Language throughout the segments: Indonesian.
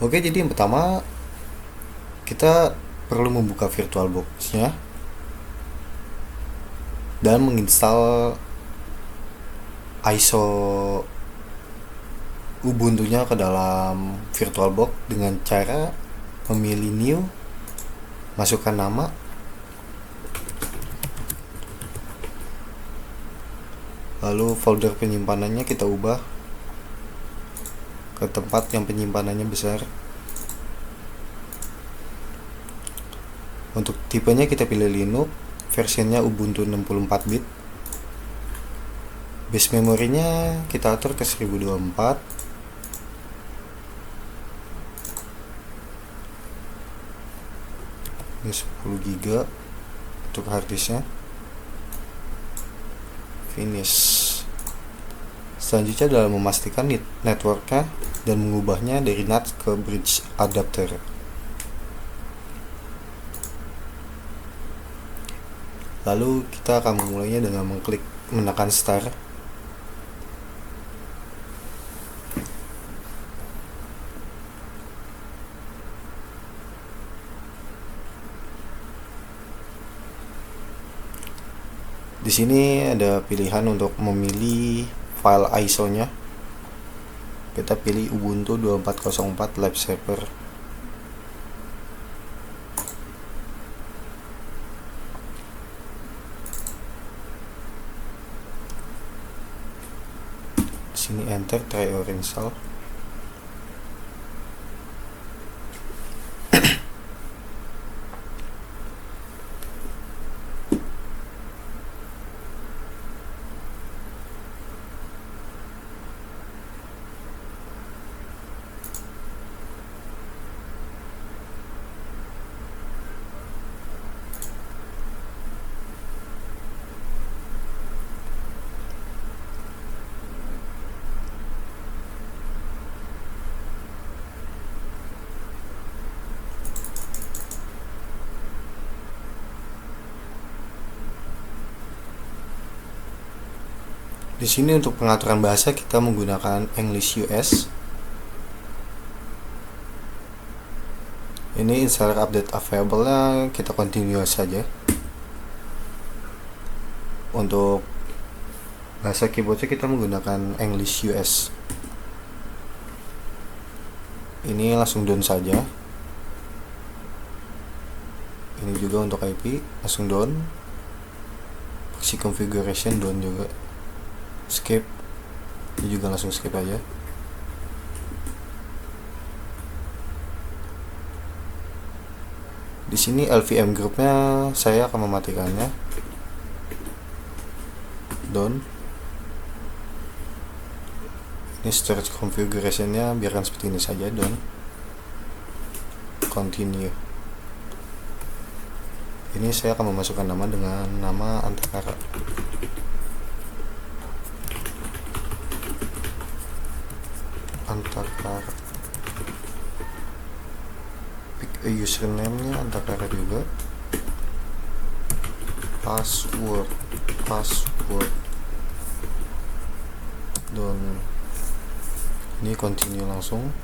Oke, jadi yang pertama kita perlu membuka VirtualBox-nya dan menginstal ISO Ubuntu-nya ke dalam VirtualBox dengan cara memilih new, masukkan nama, lalu folder penyimpanannya kita ubah ke tempat yang penyimpanannya besar. Untuk tipenya kita pilih Linux, versinya Ubuntu 64 bit. Base memorinya kita atur ke 1024. Ini 10 GB untuk harddisknya. Finish. Selanjutnya adalah memastikan networknya dan mengubahnya dari NAT ke bridge adapter. Lalu kita akan memulainya dengan menekan start. Di sini ada pilihan untuk memilih file ISO-nya. Kita pilih Ubuntu 2404 Lifesaver. Di sini enter, try or install. Di sini untuk pengaturan bahasa kita menggunakan English US. Ini installer update available-nya kita continue saja. Untuk bahasa keyboardnya kita menggunakan English US. Ini langsung down saja. Ini juga untuk IP langsung down. Proxy configuration down juga. Skip. Ini juga langsung skip aja. Di sini LVM groupnya saya akan mematikannya. Down. Ini storage configurationnya biarkan seperti ini saja. Down. Continue. Ini saya akan memasukkan nama dengan nama Antakara. Pick a username-nya Antakara juga. Password. Dan ini continue langsung.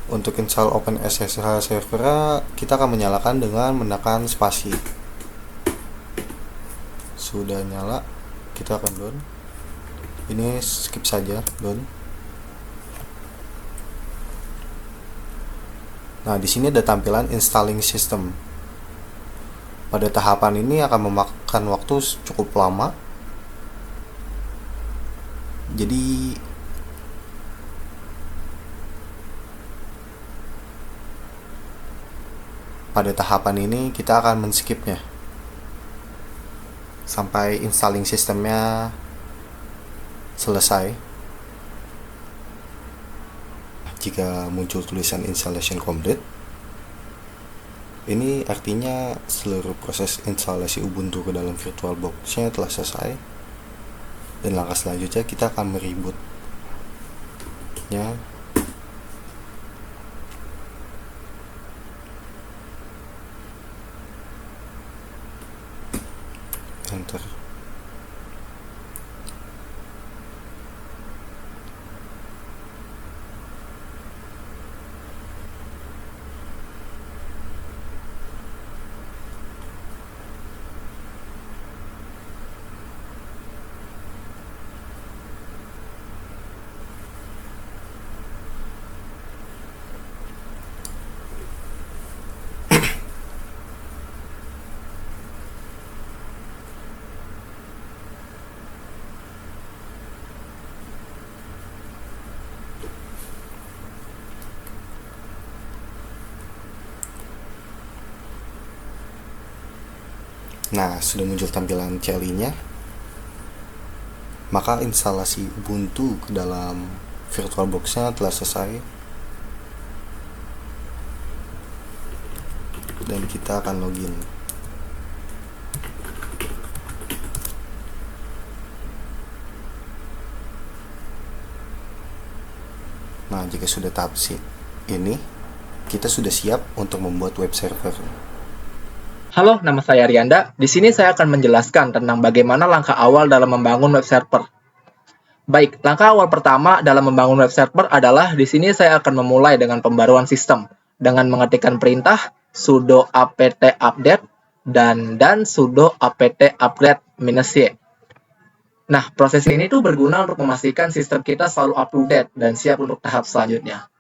Untuk install OpenSSH server kita akan menyalakan dengan menekan spasi. Sudah nyala, kita akan down. Ini skip saja, down. Nah, di sini ada tampilan installing system. Pada tahapan ini akan memakan waktu cukup lama. Jadi pada tahapan ini kita akan men-skipnya sampai installing sistemnya selesai. Jika muncul tulisan installation complete, ini artinya seluruh proses instalasi Ubuntu ke dalam VirtualBox-nya telah selesai. Dan langkah selanjutnya kita akan merebootnya. Enter. Nah, sudah muncul tampilan CLI-nya, maka instalasi Ubuntu ke dalam VirtualBox-nya telah selesai. Dan kita akan login. Nah, jika sudah tahap ini, kita sudah siap untuk membuat web server. Halo, nama saya Arianda. Di sini saya akan menjelaskan tentang bagaimana langkah awal dalam membangun web server. Baik, langkah awal pertama dalam membangun web server adalah di sini saya akan memulai dengan pembaruan sistem dengan mengetikkan perintah sudo apt update dan sudo apt upgrade -y. Nah, proses ini tuh berguna untuk memastikan sistem kita selalu up to date dan siap untuk tahap selanjutnya.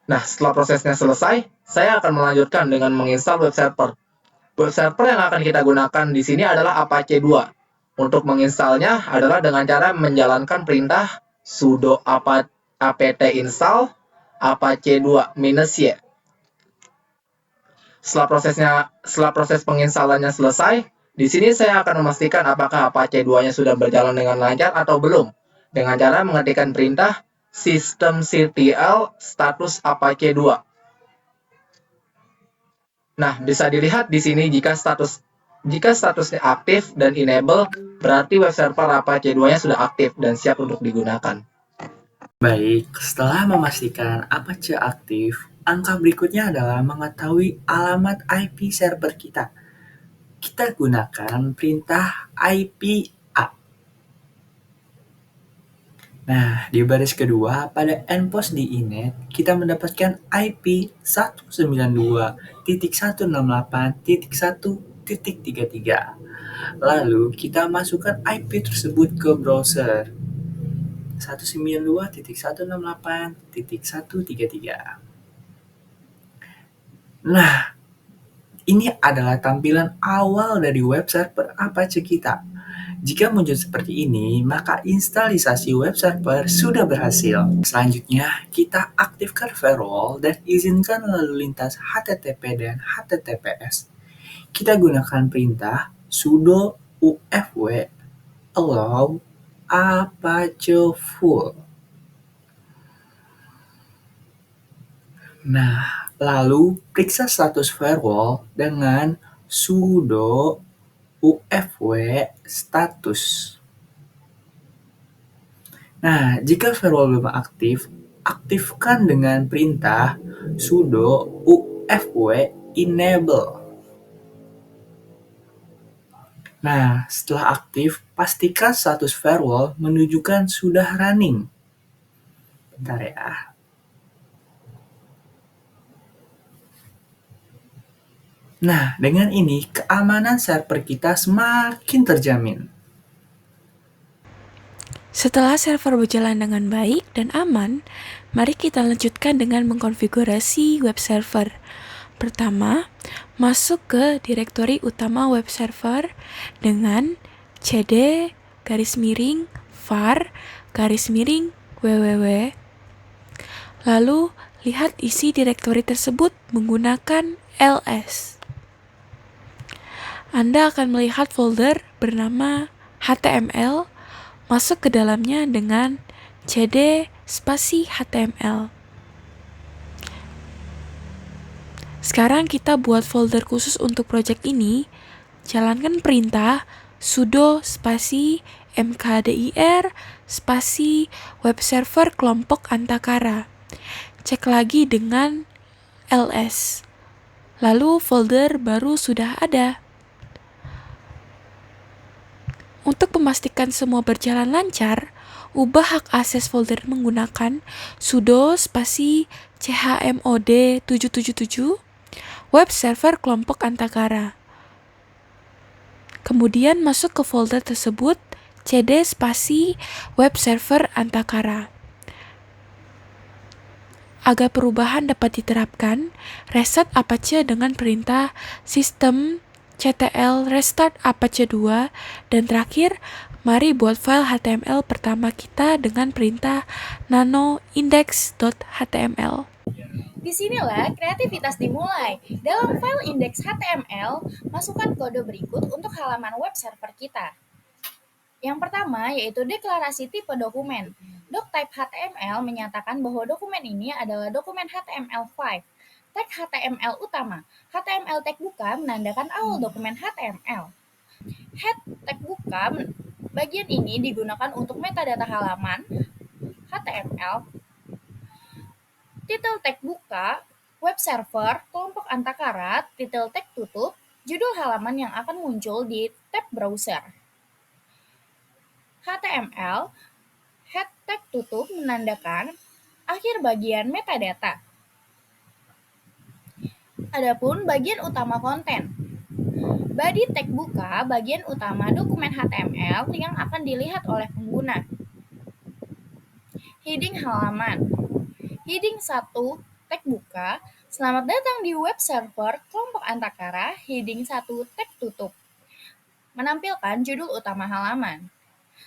Nah, setelah prosesnya selesai, saya akan melanjutkan dengan menginstal web server. Web server yang akan kita gunakan di sini adalah Apache 2. Untuk menginstalnya adalah dengan cara menjalankan perintah sudo apt install apache 2 -y. Setelah proses penginstalannya selesai, di sini saya akan memastikan apakah Apache 2-nya sudah berjalan dengan lancar atau belum, dengan cara mengetikkan perintah systemctl status Apache 2. Nah, bisa dilihat di sini jika statusnya aktif dan enable, berarti web server Apache 2-nya sudah aktif dan siap untuk digunakan. Baik, setelah memastikan Apache aktif, angka berikutnya adalah mengetahui alamat IP server kita. Kita gunakan perintah IPA. Nah, di baris kedua, pada endpost di inet, kita mendapatkan IP 192.168.1.33. Lalu, kita masukkan IP tersebut ke browser 192.168.1.33. Nah, ini adalah tampilan awal dari web server Apache kita. Jika muncul seperti ini, maka instalisasi web server sudah berhasil. Selanjutnya, kita aktifkan firewall dan izinkan lalu lintas HTTP dan HTTPS. Kita gunakan perintah sudo ufw allow apache full. Nah, lalu periksa status firewall dengan sudo ufw status. Nah, jika firewall belum aktif, aktifkan dengan perintah sudo ufw enable. Nah, setelah aktif, pastikan status firewall menunjukkan sudah running. Bentar ya. Nah, dengan ini, keamanan server kita semakin terjamin. Setelah server berjalan dengan baik dan aman, mari kita lanjutkan dengan mengkonfigurasi web server. Pertama, masuk ke direktori utama web server dengan cd /var/www. Lalu, lihat isi direktori tersebut menggunakan ls. Anda akan melihat folder bernama HTML, masuk ke dalamnya dengan cd /html. Sekarang kita buat folder khusus untuk project ini. Jalankan perintah sudo mkdir web server kelompok antakara. Cek lagi dengan ls. Lalu folder baru sudah ada. Untuk memastikan semua berjalan lancar, ubah hak akses folder menggunakan sudo chmod 777 web server kelompok antakara. Kemudian masuk ke folder tersebut cd web server antakara. Agar perubahan dapat diterapkan, reset Apache dengan perintah systemctl restart Apache 2, dan terakhir, mari buat file HTML pertama kita dengan perintah nano index.html. Disinilah kreativitas dimulai. Dalam file indeks HTML, masukkan kode berikut untuk halaman web server kita. Yang pertama yaitu deklarasi tipe dokumen. Doctype HTML menyatakan bahwa dokumen ini adalah dokumen HTML5. Tag HTML utama. HTML tag buka menandakan awal dokumen HTML. Head tag buka bagian ini digunakan untuk metadata halaman HTML. Title tag buka, web server, kelompok antakara, title tag tutup, judul halaman yang akan muncul di tab browser. HTML, head tag tutup menandakan akhir bagian metadata. Adapun bagian utama konten. Body tag buka bagian utama dokumen HTML yang akan dilihat oleh pengguna. Heading halaman. Heading 1 tag buka, selamat datang di web server kelompok antakara, heading 1 tag tutup. Menampilkan judul utama halaman.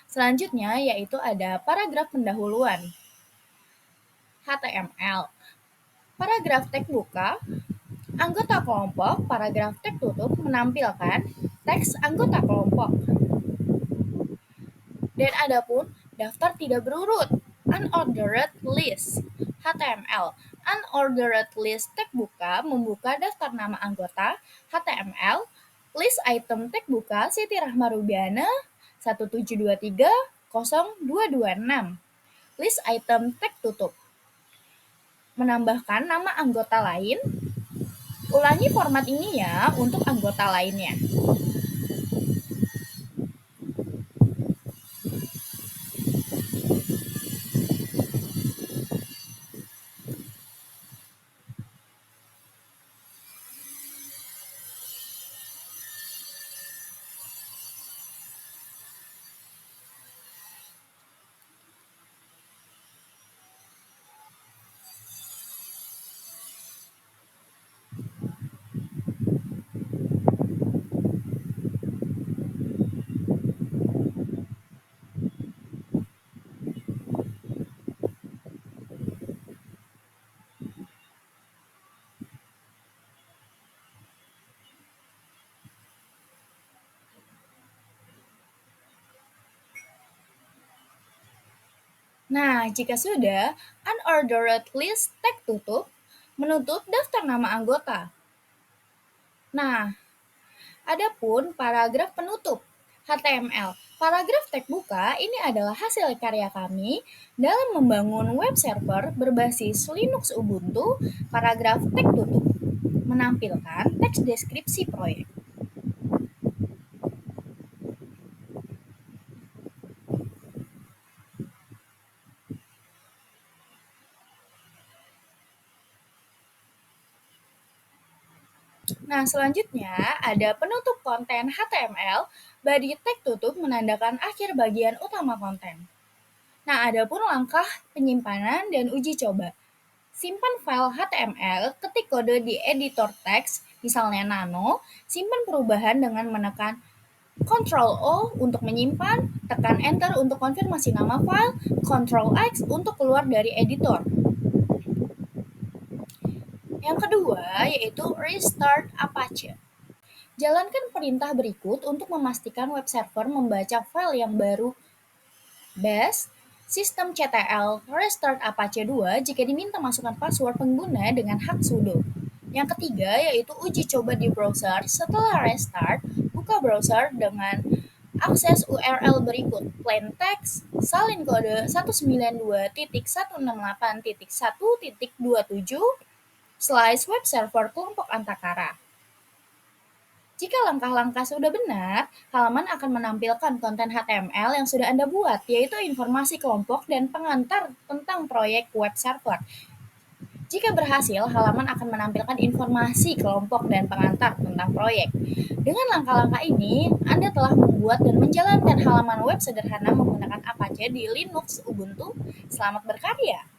Selanjutnya yaitu ada paragraf pendahuluan. HTML. Paragraf tag buka, anggota kelompok, paragraf tag tutup menampilkan teks anggota kelompok. Dan adapun daftar tidak berurut, unordered list. HTML. Unordered list tag buka membuka daftar nama anggota. HTML. List item tag buka Siti Rahmarubiana 1723026. List item tag tutup menambahkan nama anggota lain. Ulangi format ini ya untuk anggota lainnya. Nah, jika sudah, unordered list tag tutup menutup daftar nama anggota. Nah, adapun paragraf penutup HTML. Paragraf tag buka ini adalah hasil karya kami dalam membangun web server berbasis Linux Ubuntu. Paragraf tag tutup menampilkan teks deskripsi proyek. Nah, selanjutnya ada penutup konten HTML, body tag tutup menandakan akhir bagian utama konten. Nah, adapun langkah penyimpanan dan uji coba. Simpan file HTML, ketik kode di editor teks, misalnya nano, simpan perubahan dengan menekan Ctrl O untuk menyimpan, tekan Enter untuk konfirmasi nama file, Ctrl X untuk keluar dari editor. Yang kedua yaitu Restart Apache. Jalankan perintah berikut untuk memastikan web server membaca file yang baru. Bash systemctl restart Apache 2 jika diminta masukkan password pengguna dengan hak sudo. Yang ketiga yaitu uji coba di browser. Setelah restart, buka browser dengan akses URL berikut: plain text, salin kode 192.168.1.27 / web server kelompok antakara. Jika langkah-langkah sudah benar, halaman akan menampilkan konten HTML yang sudah Anda buat, yaitu informasi kelompok dan pengantar tentang proyek web server. Jika berhasil, halaman akan menampilkan informasi kelompok dan pengantar tentang proyek. Dengan langkah-langkah ini, Anda telah membuat dan menjalankan halaman web sederhana menggunakan Apache di Linux Ubuntu. Selamat berkarya!